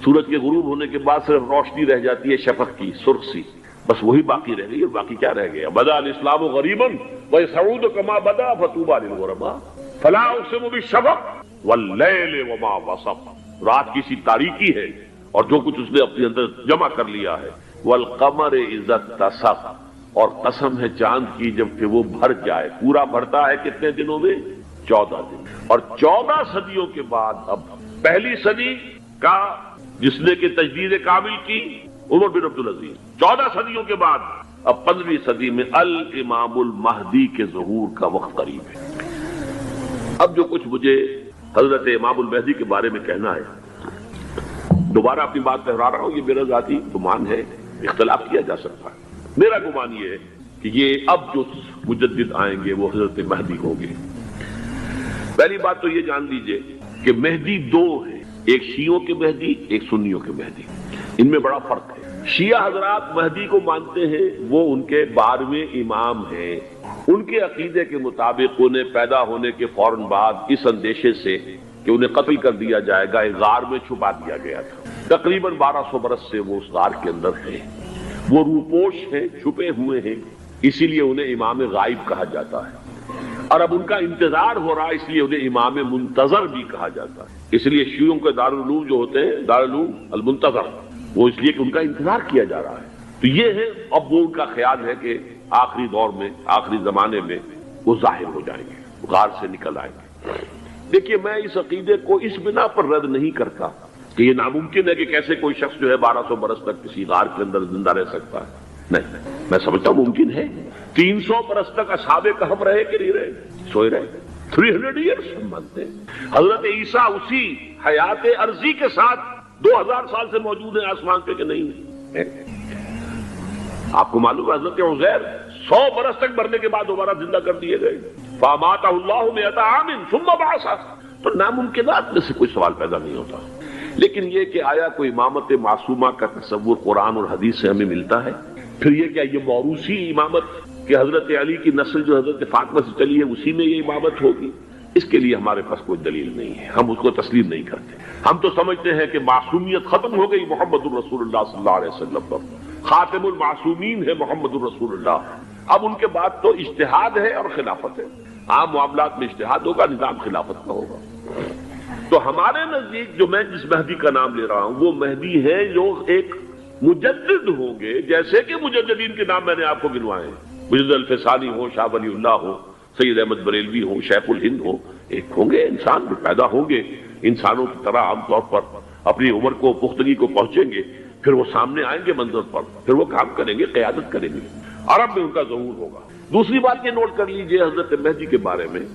سورج کے غروب ہونے کے بعد صرف روشنی رہ جاتی ہے شفق کی سرخ سی، بس وہی باقی رہ گئی، اور باقی کیا رہ گیا؟ بدا الاسلام غریبا ویسعود کما بدا فطوبى للغرباء فلا اقسم بالشفق واللیل وما وسق، رات کی سی تاریکی ہے اور جو کچھ اس نے اپنے اندر جمع کر لیا ہے، والقمر اذا اتسق، اور قسم ہے چاند کی جب کہ وہ بھر جائے، پورا بھرتا ہے کتنے دنوں میں؟ 14 دن، اور 14 صدیوں کے بعد اب پہلی صدی کا جس نے کہ تجدید کامل کی عمر بن عبدالعزیز، 14 صدیوں کے بعد اب 15ویں صدی میں الامام المہدی کے ظہور کا وقت قریب ہے۔ اب جو کچھ مجھے حضرت امام المہدی کے بارے میں کہنا ہے، دوبارہ اپنی بات دہرا رہا ہوں، یہ میرا ذاتی گمان ہے، اختلاف کیا جا سکتا ہے۔ میرا گمان یہ ہے کہ یہ اب جو مجدد آئیں گے وہ حضرت مہدی ہوں گے۔ پہلی بات تو یہ جان لیجئے کہ مہدی دو ہیں، ایک شیعوں کے مہدی، ایک سنیوں کے مہدی، ان میں بڑا فرق ہے۔ شیعہ حضرات مہدی کو مانتے ہیں، وہ ان کے 12ویں امام ہیں، ان کے عقیدے کے مطابق انہیں پیدا ہونے کے فوراً بعد اس اندیشے سے کہ انہیں قتل کر دیا جائے گا ایک غار میں چھپا دیا گیا تھا۔ تقریباً 1200 برس سے وہ اس غار کے اندر ہیں، وہ روپوش ہیں، چھپے ہوئے ہیں، اسی لیے انہیں امام غائب کہا جاتا ہے، اور اب ان کا انتظار ہو رہا ہے اس لیے انہیں امام منتظر بھی کہا جاتا ہے۔ اس لیے شیعوں کے دارالعلوم جو ہوتے ہیں دارالعلوم المنتظر، وہ اس لیے کہ ان کا انتظار کیا جا رہا ہے۔ تو یہ ہے، اب وہ ان کا خیال ہے کہ آخری دور میں، آخری زمانے میں وہ ظاہر ہو جائیں گے، غار سے نکل آئیں گے۔ دیکھیے، میں اس عقیدے کو اس بنا پر رد نہیں کرتا کہ یہ ناممکن ہے کہ کیسے کوئی شخص جو ہے 1200 برس تک کسی غار کے اندر زندہ رہ سکتا ہے، نہیں، میں سمجھتا ہوں ممکن ہے۔ 300 برس تک اصحاب کہف رہے کہ نہیں رہے؟ سوئے رہے۔ 300 ایئرس ہم مانتے ہیں۔ حضرت عیسیٰ اسی حیات عرضی کے ساتھ 2000 سال سے موجود ہیں آسمان پہ کہ نہیں ہے؟ آپ کو معلوم ہے حضرت عزیر 100 برس تک مرنے کے بعد دوبارہ زندہ کر دیے گئے، فَأَمَاتَهُ اللَّهُ مِئَةَ عَامٍ ثُمَّ بَعَثَهُ۔ تو ناممکنات میں سے کوئی سوال پیدا نہیں ہوتا، لیکن یہ کہ آیا کوئی امامت معصومہ کا تصور قرآن اور حدیث سے ہمیں ملتا ہے؟ پھر یہ کیا یہ موروثی امامت کہ حضرت علی کی نسل جو حضرت فاطمہ سے چلی ہے اسی میں یہ امامت ہوگی؟ اس کے لیے ہمارے پاس کوئی دلیل نہیں ہے، ہم اس کو تسلیم نہیں کرتے۔ ہم تو سمجھتے ہیں کہ معصومیت ختم ہو گئی محمد الرسول اللہ صلی اللہ علیہ وسلم پر، خاتم المعصومین ہے محمد الرسول اللہ۔ اب ان کے بعد تو اجتہاد ہے اور خلافت ہے، عام معاملات میں اجتہاد ہوگا، نظام خلافت کا ہوگا۔ تو ہمارے نزدیک جو میں جس مہدی کا نام لے رہا ہوں وہ مہدی ہے جو ایک مجدد ہوں گے، جیسے کہ مجددین کے نام میں نے آپ کو گنوائے ہیں، مجدد الفسانی ہو، شاہ ولی اللہ ہو، سید احمد بریلوی ہو، شیخ الہند ہو، ایک ہوں گے انسان جو پیدا ہوں گے انسانوں کی طرح عام طور پر اپنی عمر کو پختگی کو پہنچیں گے، پھر وہ سامنے آئیں گے منظر پر، پھر وہ کام کریں گے، قیادت کریں گے، عرب میں ان کا ظہور ہوگا۔ دوسری بات یہ نوٹ کر لیجئے حضرت مہدی کے بارے میں،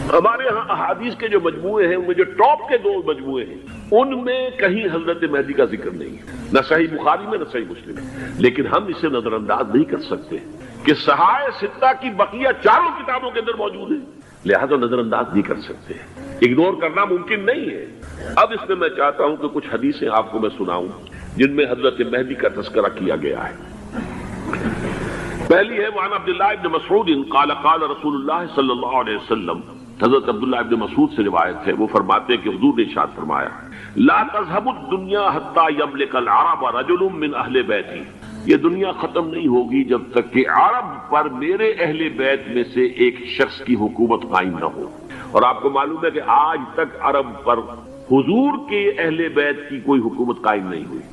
ہمارے ہاں احادیث کے جو مجموعے ہیں ان میں جو ٹاپ کے 2 مجموعے ہیں ان میں کہیں حضرت مہدی کا ذکر نہیں ہے، نہ صحیح بخاری میں نہ صحیح مسلم میں، لیکن ہم اسے نظر انداز نہیں کر سکتے کہ صحائح ستہ کی بقیہ 4 کتابوں کے اندر موجود ہے، لہذا نظر انداز نہیں کر سکتے، اگنور کرنا ممکن نہیں ہے۔ اب اس میں میں چاہتا ہوں کہ کچھ حدیثیں آپ کو میں سناؤں جن میں حضرت مہدی کا تذکرہ کیا گیا ہے۔ پہلی ہے وعن عبداللہ ابن مسعود قال قال رسول اللہ صلی اللہ علیہ وسلم، حضرت عبداللہ ابن مسعود سے روایت ہے، وہ فرماتے ہیں کہ حضور نے ارشاد فرمایا لا تذهب الدنيا حتى يملك العرب رجل من اہل بیتی، یہ دنیا ختم نہیں ہوگی جب تک کہ عرب پر میرے اہل بیت میں سے ایک شخص کی حکومت قائم نہ ہو۔ اور آپ کو معلوم ہے کہ آج تک عرب پر حضور کے اہل بیت کی کوئی حکومت قائم نہیں ہوئی،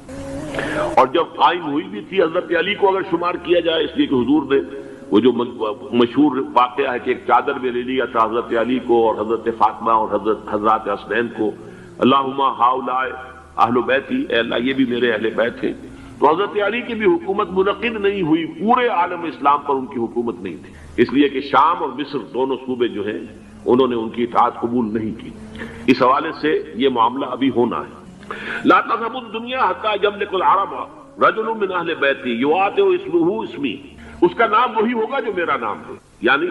اور جب قائم ہوئی بھی تھی حضرت علی کو اگر شمار کیا جائے، اس لیے کہ حضور نے وہ جو مشہور واقعہ ہے کہ ایک چادر میں لے لیا تھا حضرت علی کو اور حضرت فاطمہ اور حضرات حسنین کو، اللہم ہؤلاء اہل بیتی، اے اللہ یہ بھی میرے اہل بیت ہیں۔ تو حضرت علی کی بھی حکومت منعقد نہیں ہوئی، پورے عالم اسلام پر ان کی حکومت نہیں تھی، اس لیے کہ شام اور مصر دونوں صوبے جو ہیں انہوں نے ان کی اطاعت قبول نہیں کی۔ اس حوالے سے یہ معاملہ ابھی ہونا ہے۔ لا تذهب الدنيا حتى يملك العرب رجل من اہل بیتی یواطئ اسمہ اسمی، اس کا نام وہی ہوگا جو میرا نام ہے، یعنی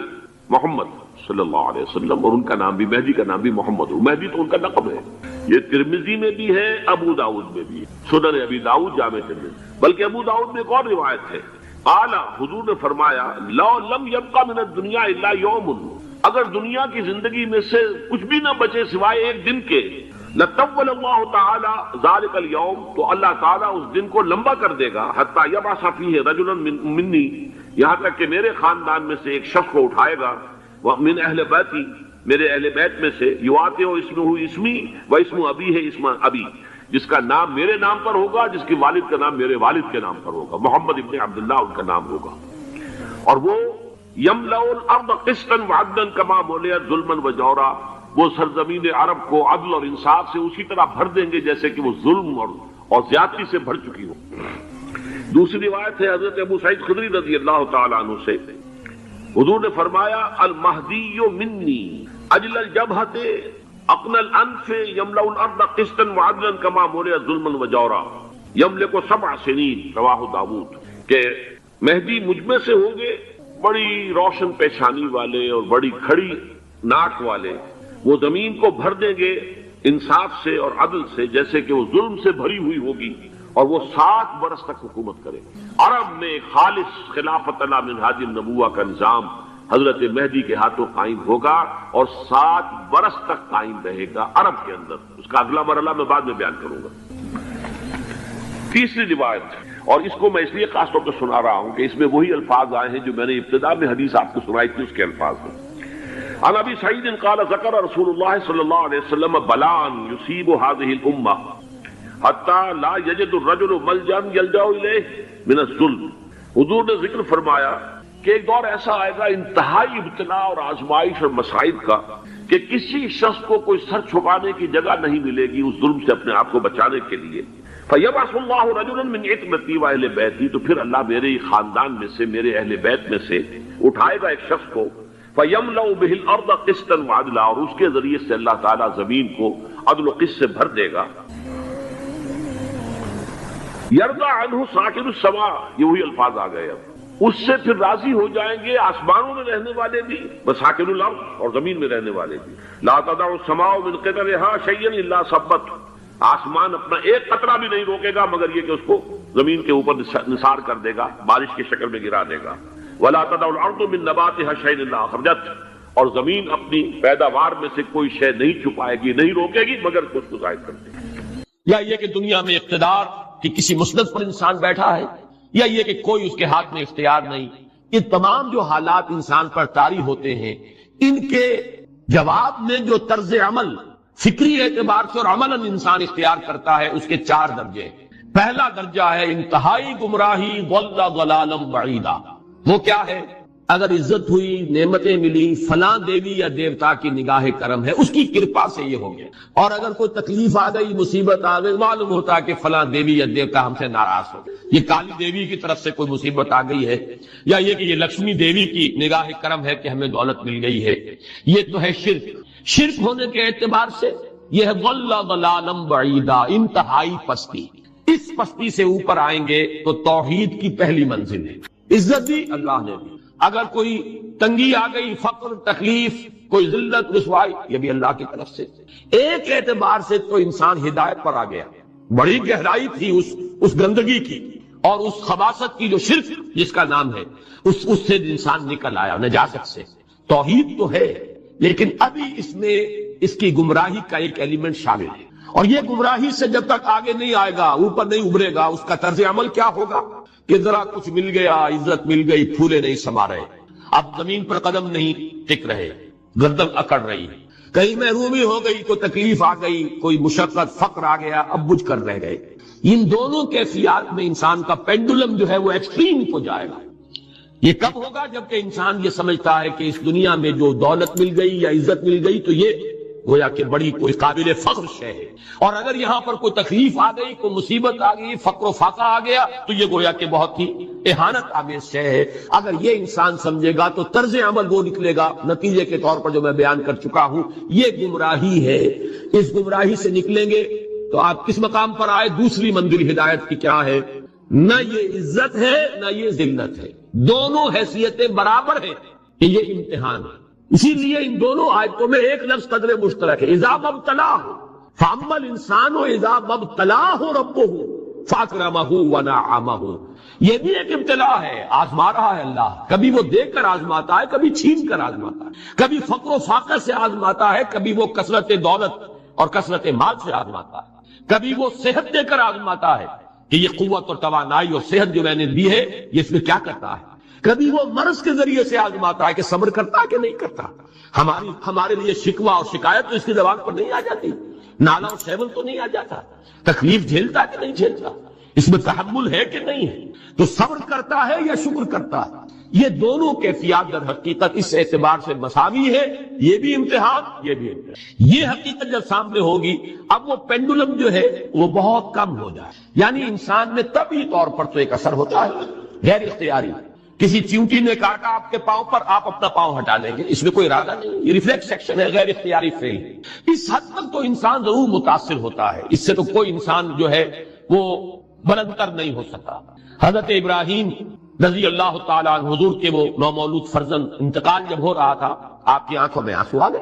محمد صلی اللہ علیہ وسلم، اور ان کا نام بھی مہدی کا نام بھی محمد ہو، مہدی تو ان کا لقب ہے۔ یہ ترمذی میں بھی ہے، ابو داؤد میں بھی ہے، سنن ابی داؤد جامع ترمذی، بلکہ ابو داؤد میں ایک اور روایت ہے، قال حضور نے فرمایا لو لم يبقى من الدنيا الا يوم، اگر دنیا کی زندگی میں سے کچھ بھی نہ بچے سوائے ایک دن کے، لطول اللہ تعالی ذلک الیوم، تو اللہ تعالیٰ اس دن کو لمبا کر دے گا، حتی یبعث فیہ رجلا منی، یہاں تک کہ میرے خاندان میں سے ایک شخص کو اٹھائے گا، من اہل بیتی، میرے اہل بیت میں سے، یواطئ اسمہ اسمی و اسم ابی ہے اسم ابی، جس کا نام میرے نام پر ہوگا، جس کی والد کا نام میرے والد کے نام پر ہوگا، محمد ابن عبداللہ ان کا نام ہوگا، اور وہ یملأ الارض قسطا وعدلا کما ملئت ظلما وجورا، وہ سرزمین عرب کو عدل اور انصاف سے اسی طرح بھر دیں گے جیسے کہ وہ ظلم اور زیادتی سے بھر چکی ہو۔ دوسری روایت ہے حضرت ابو سعید خدری رضی اللہ تعالی عنہ سے، حضور نے فرمایا المہدی منی اجل الجبہۃ اقنى الانف یملأ الارض قسطا وعدلا کما ملئت ظلما وجورا یملک 7 سنین، رواہ داؤد، کہ مہدی مجھ میں سے ہوں گے بڑی روشن پیشانی والے اور بڑی کھڑی ناک والے، وہ زمین کو بھر دیں گے انصاف سے اور عدل سے جیسے کہ وہ ظلم سے بھری ہوئی ہوگی، اور وہ 7 برس تک حکومت کرے۔ عرب میں خالص خلافت علی منہاج النبوہ کا نظام حضرت مہدی کے ہاتھوں قائم ہوگا اور 7 برس تک قائم رہے گا عرب کے اندر، اس کا اگلا مرحلہ میں بعد میں بیان کروں گا۔ تیسری روایت، اور اس کو میں اس لیے خاص طور پہ سنا رہا ہوں کہ اس میں وہی الفاظ آئے ہیں جو میں نے ابتدا میں حدیث آپ کو سنائی تھی، اس کے الفاظ ہیں۔ عن ابی سعید قال ذکر رسول اللہ صلی اللہ علیہ وسلم بلاء یصیب هذه الامہ حتی لا یجد الرجل ملجا یلجا الیہ من الظلم، حضور نے ذکر فرمایا کہ ایک دور ایسا آئے گا انتہائی ابتلاء اور آزمائش اور مصائب کا کہ کسی شخص کو کوئی سر چھپانے کی جگہ نہیں ملے گی اس ظلم سے اپنے آپ کو بچانے کے لیے۔ فَيَبْعَثُ اللَّهُ رَجُلًا مِنْ عِتْرَتِي وَأَهْلِ بَيْتِي، تو پھر اللہ میرے خاندان میں سے، میرے اہل بیت میں سے اٹھائے گا ایک شخص کو، فَيَمْلَأُ بِهِ الْأَرْضَ قِسْطًا وَعَدْلًا، اور اس کے ذریعے سے اللہ تعالیٰ زمین کو عدل و قسط سے بھر دے گا۔ يَرْضَى عَنْهُ سَاكِنُ السَّمَاءِ، یہ وہی الفاظ آ گئے، اب اس سے پھر راضی ہو جائیں گے آسمانوں میں رہنے والے بھی، وَسَاكِنُ الْأَرْضِ، اور زمین میں رہنے والے بھی۔ لَا تَدَعُ السَّمَاءُ مِنْ قِطَرِهَا شَيْئًا إِلَّا صَبَّتْهُ، آسمان اپنا ایک قطرہ بھی نہیں روکے گا مگر یہ کہ اس کو زمین کے اوپر نثار کر دے گا، بارش کی شکل میں گرا دے گا۔ وَلَا تَدَعُ الْأَرْضُ مِن نَبَاتِهَا شَيْئًا إِلَّا أَخْرَجَتْهُ، اور زمین اپنی پیداوار میں سے کوئی شے نہیں چھپائے گی، نہیں روکے گی مگر اس کو ظاہر کر دے گی۔ یا یہ کہ دنیا میں اقتدار کی کسی مسند پر انسان بیٹھا ہے، یا یہ کہ کوئی اس کے ہاتھ میں اختیار نہیں، یہ تمام جو حالات انسان پر طاری ہوتے ہیں، ان کے جواب میں جو طرز عمل فکری اعتبار سے اور عملاً انسان اختیار کرتا ہے، اس کے 4 درجے ہیں۔ پہلا درجہ ہے انتہائی گمراہی، ضل ضلالا بعیدا۔ وہ کیا ہے؟ اگر عزت ہوئی، نعمتیں ملی، فلاں دیوی یا دیوتا کی نگاہ کرم ہے، اس کی کرپا سے یہ ہو گیا، اور اگر کوئی تکلیف آ گئی، مصیبت آ گئی، معلوم ہوتا ہے کہ فلاں دیوی یا دیوتا ہم سے ناراض ہو گئے، یہ کالی دیوی کی طرف سے کوئی مصیبت آ گئی ہے، یا یہ کہ یہ لکشمی دیوی کی نگاہ کرم ہے کہ ہمیں دولت مل گئی ہے۔ یہ تو ہے شرک۔ شرک ہونے کے اعتبار سے یہ ہے ضل ضلالا بعیدا، انتہائی پستی۔ اس پستی سے اوپر آئیں گے تو توحید کی پہلی منزل ہے۔ عزت دی اللہ نے دی، اگر کوئی تنگی آ گئی، فقر، تکلیف، کوئی ذلت، رسوائی، یہ بھی اللہ کی طرف سے۔ ایک اعتبار سے تو انسان ہدایت پر آ گیا، بڑی گہرائی تھی اس گندگی کی اور اس خباثت کی جو شرک جس کا نام ہے، اس سے انسان نکل آیا، نجاست سے۔ توحید تو ہے لیکن ابھی اس میں اس کی گمراہی کا ایک ایلیمنٹ شامل ہے، اور یہ گمراہی سے جب تک آگے نہیں آئے گا، اوپر نہیں ابھرے گا، اس کا طرز عمل کیا ہوگا کہ ذرا کچھ مل گیا، عزت مل گئی، پھولے نہیں سما رہے، اب زمین پر قدم نہیں ٹک رہے، گردن اکڑ رہی، کہیں محرومی ہو گئی، کوئی تکلیف آ گئی، کوئی مشقت، فقر آ گیا، اب بجھ کر رہ گئے۔ ان دونوں کیفیات میں انسان کا پینڈولم جو ہے وہ ایکسٹریم کو جائے گا۔ یہ کب ہوگا؟ جبکہ انسان یہ سمجھتا ہے کہ اس دنیا میں جو دولت مل گئی یا عزت مل گئی تو یہ گویا کہ بڑی کوئی قابل فخر شے ہے، اور اگر یہاں پر کوئی تکلیف آ گئی، کوئی مصیبت آ گئی، فقر و فاقہ آ گیا تو یہ گویا کہ بہت ہی اہانت آمیز شے ہے۔ اگر یہ انسان سمجھے گا تو طرز عمل وہ نکلے گا نتیجے کے طور پر جو میں بیان کر چکا ہوں، یہ گمراہی ہے۔ اس گمراہی سے نکلیں گے تو آپ کس مقام پر آئے؟ دوسری منزل ہدایت کی کیا ہے؟ نہ یہ عزت ہے نہ یہ ذلت ہے، دونوں حیثیتیں برابر ہیں کہ یہ امتحان ہے۔ اسی لیے ان دونوں آیتوں میں ایک لفظ قدر مشترک ہے، اذا مبتلاہ فاما الانسان اذا مبتلاہ ربہ فاکرمہ ونعمہ۔ یہ بھی ایک ابتلا ہے، آزما رہا ہے اللہ، کبھی وہ دے کر آزماتا ہے، کبھی چھین کر آزماتا ہے، کبھی فقر و فاقہ سے آزماتا ہے، کبھی وہ کثرت دولت اور کثرت مال سے آزماتا ہے، کبھی وہ صحت دے کر آزماتا ہے کہ یہ قوت اور توانائی اور صحت جو میں نے دی ہے یہ اس میں کیا کرتا ہے، کبھی وہ مرض کے ذریعے سے آزماتا ہے کہ صبر کرتا ہے کہ نہیں کرتا۔ ہمارے لیے شکوہ اور شکایت تو اس کی زبان پر نہیں آ جاتی، نالا اور شیون تو نہیں آ جاتا، تکلیف جھیلتا کہ نہیں جھیلتا، اس میں تحمل ہے کہ نہیں ہے، تو صبر کرتا ہے یا شکر کرتا ہے۔ یہ دونوں کیفیات در حقیقت اس اعتبار سے مساوی ہے، یہ بھی امتحان، یہ بھی امتحان۔ یہ حقیقت جب سامنے ہوگی اب وہ پینڈولم جو ہے وہ بہت کم ہو جائے، یعنی انسان میں طبعی طور پر تو ایک اثر ہوتا ہے غیر اختیاری، کسی چیونٹی نے کاٹا آپ کے پاؤں پر، آپ اپنا پاؤں ہٹا لیں گے، اس میں کوئی ارادہ نہیں، یہ ریفلیکس ایکشن ہے، غیر اختیاری فعل۔ اس حد تک تو انسان ضرور متاثر ہوتا ہے، اس سے تو کوئی انسان جو ہے وہ بلند تر نہیں ہو سکتا۔ حضرت ابراہیم رضی اللہ تعالیٰ عنہ، حضور کے وہ نومولود فرزند، انتقال جب ہو رہا تھا آپ کی آنکھوں میں آنسو آ گئے۔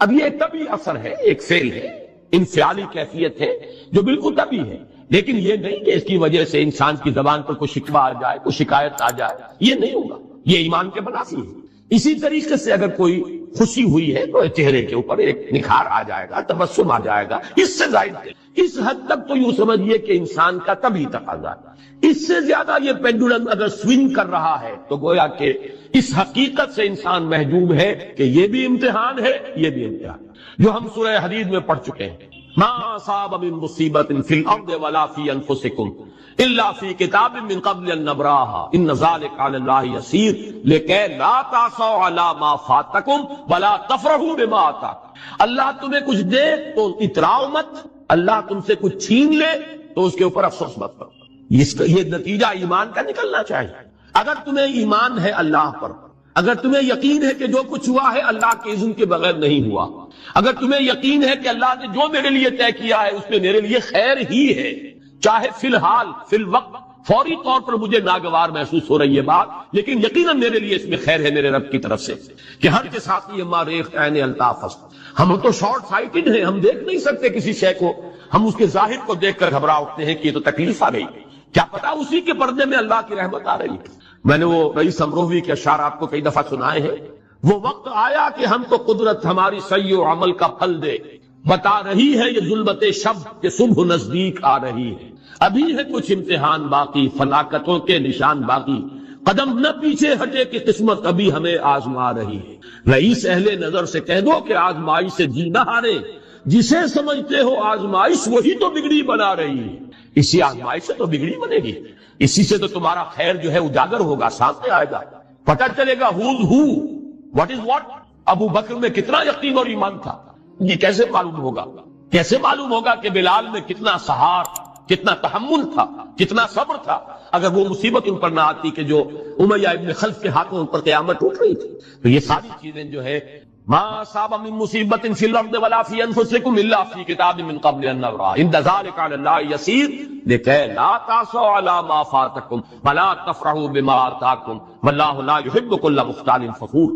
اب یہ طبعی اثر ہے، ایک فعل ہے، انفعالی کیفیت ہے جو بالکل طبعی ہے، لیکن یہ نہیں کہ اس کی وجہ سے انسان کی زبان پر کوئی شکوہ آ جائے، کوئی شکایت آ جائے، یہ نہیں ہوگا، یہ ایمان کے منافی ہے۔ اسی طریقے سے اگر کوئی خوشی ہوئی ہے تو چہرے کے اوپر ایک نکھار آ جائے گا، تبسم آ جائے گا، اس سے زائد ہے۔ اس حد تک تو یوں سمجھیے کہ انسان کا طبعی تقاضا ہے۔ اس سے زیادہ یہ پینڈولم اگر سوئنگ کر رہا ہے تو گویا کہ اس حقیقت سے انسان محجوب ہے کہ یہ بھی امتحان ہے، یہ بھی امتحان ہے، جو ہم سورہ حدید میں پڑھ چکے ہیں۔ ما اصاب من مصیبت فی الارض ولا فی انفسکم الا فی کتاب من قبل ان نبراها ان ذلک علی اللہ یسیر لکی لا تعصوا علی ما فاتکم ولا تفرحوا بما آتاکم۔ اللہ تمہیں کچھ دے تو اتراؤ مت، اللہ تم سے کچھ چھین لے تو اس کے اوپر افسوس مت کرو۔ یہ نتیجہ ایمان کا نکلنا چاہیے۔ اگر تمہیں ایمان ہے اللہ پر، اگر تمہیں یقین ہے کہ جو کچھ ہوا ہے اللہ کے اذن کے بغیر نہیں ہوا، اگر تمہیں یقین ہے کہ اللہ نے جو میرے لیے طے کیا ہے اس میں میرے لیے خیر ہی ہے، چاہے فی الحال فی الوقت فوری طور پر مجھے ناگوار محسوس ہو رہی ہے بات، لیکن یقیناً میرے لیے اس میں خیر ہے میرے رب کی طرف سے، کہ ہر کے ساتھ یہ ماریخ عین الطاف است۔ ہم تو شارٹ سائٹڈ ہیں، ہم دیکھ نہیں سکتے کسی شے کو، ہم اس کے ظاہر کو دیکھ کر گھبرا اٹھتے ہیں کہ یہ تو تکلیف آ گئی، کیا پتا اسی کے پردے میں اللہ کی رحمت آ رہی ہے۔ میں نے وہ رئیس امروہوی کے اشعار آپ کو کئی دفعہ سنائے ہیں۔ وہ وقت آیا کہ ہم کو قدرت ہماری سعی و عمل کا پھل دے، بتا رہی ہے یہ ظلمت شب کہ صبح نزدیک آ رہی ہے، ابھی ہے کچھ امتحان باقی، فلاکتوں کے نشان باقی، قدم نہ پیچھے ہٹے کہ قسمت ابھی ہمیں آزما رہی ہے۔ رئیس اہل نظر سے کہہ دو کہ آزمائش سے جی نہ ہارے، جسے سمجھتے ہو آزمائش وہی تو بگڑی بنا رہی ہے۔ اسی آزمائش سے تو بگڑی بنے گی، اسی سے تو تمہارا خیر جو ہے اجاگر ہوگا، سامنے آئے گا، پتہ چلے گا who's who، what is what۔ ابو بکر میں کتنا یقین اور ایمان تھا، یہ کیسے معلوم ہوگا؟ کیسے معلوم ہوگا کہ بلال میں کتنا سہار، کتنا تحمل تھا، کتنا صبر تھا، اگر وہ مصیبت ان پر نہ آتی کہ جو امیہ ابن خلف کے ہاتھوں ان پر قیامت ٹوٹ رہی تھی۔ تو یہ ساری چیزیں جو ہے ما اصاب من مصیبت فی الارض ولا فی انفسکم الا فی کتاب من قبل ان نبرأ ان ذلک علی اللہ یسیر لکی لا تعصوا علی ما فاتکم ولا تفرحوا بما آتاکم واللہ لا یحب کل مختال فخور۔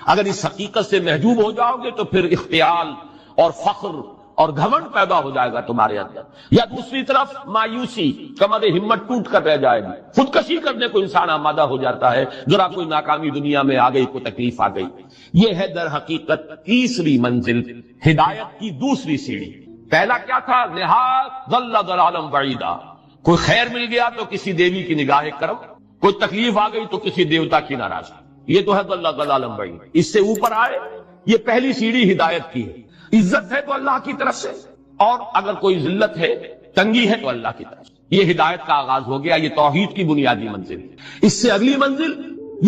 اگر اس حقیقت سے محجوب ہو جاؤ گے تو پھر اختیال اور فخر اور گھمنڈ پیدا ہو جائے گا تمہارے اندر، یا دوسری طرف مایوسی، کمر ہمت ٹوٹ کر رہ جائے گی، خودکشی کرنے کو انسان آمادہ ہو جاتا ہے، ذرا کوئی ناکامی دنیا میں آ گئی، کوئی تکلیف آ گئی۔ یہ ہے در حقیقت تیسری منزل، ہدایت کی دوسری سیڑھی۔ پہلا کیا تھا؟ نہاد ضل ضلالا بعیدا، کوئی خیر مل گیا تو کسی دیوی کی نگاہ کرم، کوئی تکلیف آ گئی تو کسی دیوتا کی ناراضگی، یہ تو ہے ضل ضلالا بعیدا۔ اس سے اوپر آئے، یہ پہلی سیڑھی ہدایت کی ہے۔ عزت ہے تو اللہ کی طرف سے، اور اگر کوئی ذلت ہے، تنگی ہے تو اللہ کی طرف سے۔ یہ ہدایت کا آغاز ہو گیا، یہ توحید کی بنیادی منزل ہے۔ اس سے اگلی منزل،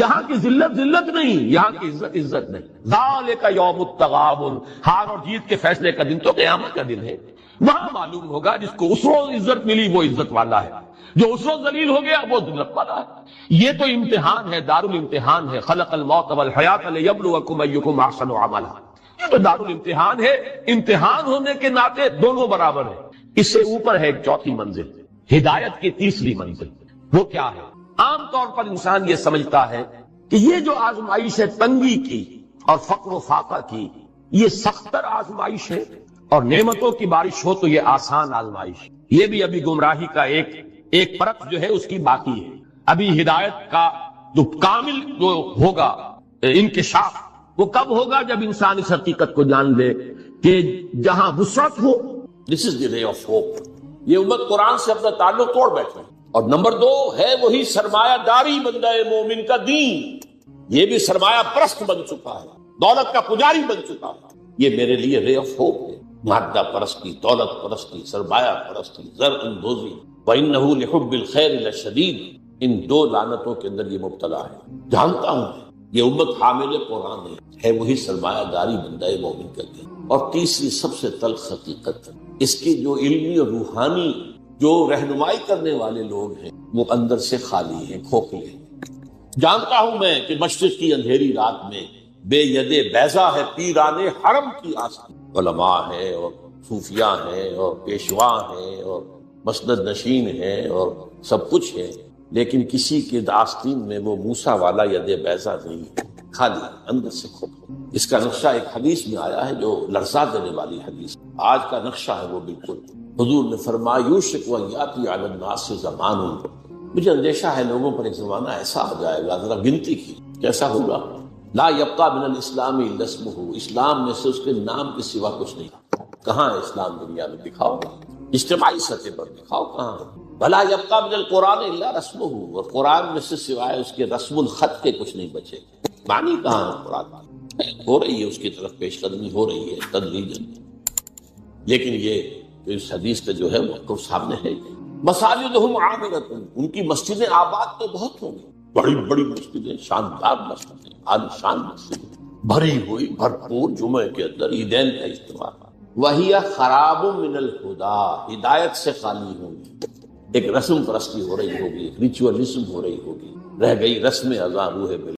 یہاں کی ذلت ذلت نہیں، یہاں کی عزت عزت نہیں۔ ذالک یوم التغابن، ہار اور جیت کے فیصلے کا دن تو قیامت کا دن ہے۔ وہاں معلوم ہوگا جس کو اس روز عزت ملی وہ عزت والا ہے، جو اس روز ذلیل ہو گیا وہ ذلت والا ہے۔ یہ تو امتحان ہے، دارالامتحان ہے۔ خلق الموت والحیات لیبلوکم ایکم احسن عملا، یہ تو دارالامتحان ہے۔ امتحان ہونے کے ناطے دونوں برابر ہیں۔ اس سے اوپر ہے ایک چوتھی منزل، ہدایت کی تیسری منزل۔ وہ کیا ہے؟ عام طور پر انسان یہ سمجھتا ہے کہ یہ جو آزمائش ہے تنگی کی اور فقر و فاقہ کی، یہ سختر آزمائش ہے، اور نعمتوں کی بارش ہو تو یہ آسان آزمائش۔ یہ بھی ابھی گمراہی کا ایک پرت جو ہے اس کی باقی ہے۔ ابھی ہدایت کا جو کامل جو ہوگا انکشاف، وہ کب ہوگا؟ جب انسان اس حقیقت کو جان لے کہ جہاں وسعت ہو. دس از دی رے آف ہوپ. یہ امت قرآن سے اپنا تعلق توڑ بیٹھے. اور نمبر 2 ہے وہی سرمایہ داری بندہ مومن کا دین. یہ بھی سرمایہ پرست بن چکا ہے، دولت کا پجاری بن چکا ہے. یہ میرے لیے رے آف ہوپ ہے. مادہ پرستی، دولت پرستی، سرمایہ پرستی، زر اندوزی، وَإِنَّهُ لِحُبِّ الْخَيْرِ لَشَدِيدٌ، ان 2 لعنتوں کے اندر یہ مبتلا ہے. جانتا ہوں یہ امت حامل قرآن ہے وہی سرمایہ داری بندہ مومن کا دین. اور تیسری سب سے تلخ حقیقت، اس کی جو علمی اور روحانی جو رہنمائی کرنے والے لوگ ہیں وہ اندر سے خالی ہیں، کھوکھلے ہیں. جانتا ہوں میں کہ مشرق کی اندھیری رات میں بے ید بیضا ہے پیران حرم کی آستین. علماء ہیں اور صوفیاء ہیں اور پیشوا ہیں اور مسند نشین ہیں اور سب کچھ ہے، لیکن کسی کے آستین میں وہ موسیٰ والا ید بیضا نہیں، خالی اندر سے کھوکھلا. اس کا نقشہ ایک حدیث میں آیا ہے جو لرزا دینے والی حدیث. آج کا نقشہ ہے وہ بالکل. حضور نے فرمایا یوشک ان یاتی علی الناس زمان، مجھے اندیشہ ہے لوگوں پر ایک زمانہ ایسا آ جائے گا. ذرا گنتی کی کیسا ہوگا. لا یبقى من الاسلام الا اسمہ، اسلام میں سے اس کے نام کے سوا کچھ نہیں. کہاں ہے اسلام دنیا میں؟ دکھاؤ. اجتماعی سطح پر دکھاؤ کہاں ہے. بھلا یبقى من القرآن الا رسمہ، اور قرآن میں سے سوائے اس کے رسم الخط کے کچھ نہیں بچے. معنی کہاں ہے قرآن کی؟ ہو رہی ہے اس کی طرف پیش قدمی ہو رہی ہے تدریجاً، لیکن یہ اس حدیث کا جو ہے وہ سامنے ہے. مساجدہم عامرۃ، ان کی مسجدیں آباد تو بہت ہوں گی، بڑی بڑی مسجدیں، شاندار مسجدیں، عالیشان مسجدیں، بھری ہوئی بھرپور، جمعے کے اندر عیدین کا اجتماع. وہی خراب من الہدی، ہدایت سے خالی ہوں گی. ایک رسم پرستی ہو رہی ہوگی، ایک ریچولزم ہو رہی ہوگی، رہ گئی رسم اذان روح